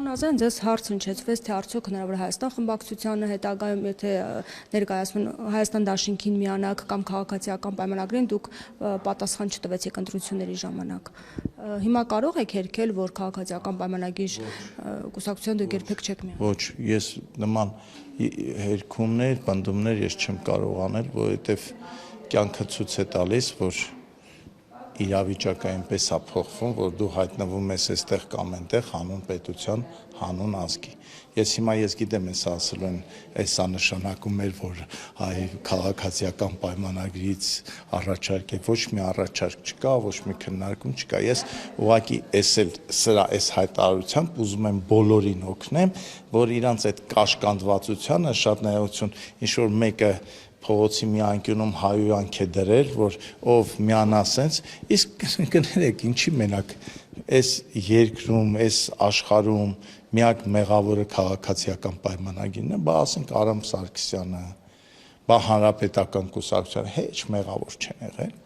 Նազարյան, ձեզ հարց հնչեցվեց, թե արդյոք հնարավոր է Հայաստան խմբակցությանը հետագայում, եթե ներկայացվեն Հայաստան դաշինքին միանաք կամ քաղաքացիական պայմանագրին, դուք պատասխան չտվեցիք ընտրությունների ժամանակ։ Հիմա կարող եք հերքել, որ քաղաքացիական պայմանագիր կուսակցության դուք երբեք չեք միանա։ Ոչ, ես նման հերքումներ, պնդումներ ես չեմ կարող անել, որովհետև կյանքը ցույց է տալիս, որ իրավիճակը այնպես է փոխվում, որ դու հայտնվում ես այստեղ կամ այնտեղ հանուն պետության, հանուն ազգի։ Ես գիտեմ, ես ասել եմ, այսա նշանակում էր, որ այ քաղաքացիական պայմանագրից առաջարկ է, ոչ մի առաջարկ չկա, ոչ մի քննարկում չկա։ Ես ուղղակի այս հայտարարությամբ ուզում եմ բոլորին օգնեմ, որ իրանց այդ կաշկանդվածությանը շատ նայություն, ինչ որ մեկը փողոցի մի անկյունում հայոյանք է դրել, որ ով միանա սենց, իսկ կներեք, ինչի մենակ այս երկրում, այս աշխարհում միակ մեղավորը քաղաքացիական պայմանագիրն է, բա ասենք Արամ Սարգսյանը, բա Հանրապետական կուսակցությունը հեչ մեղավոր չեն եղել։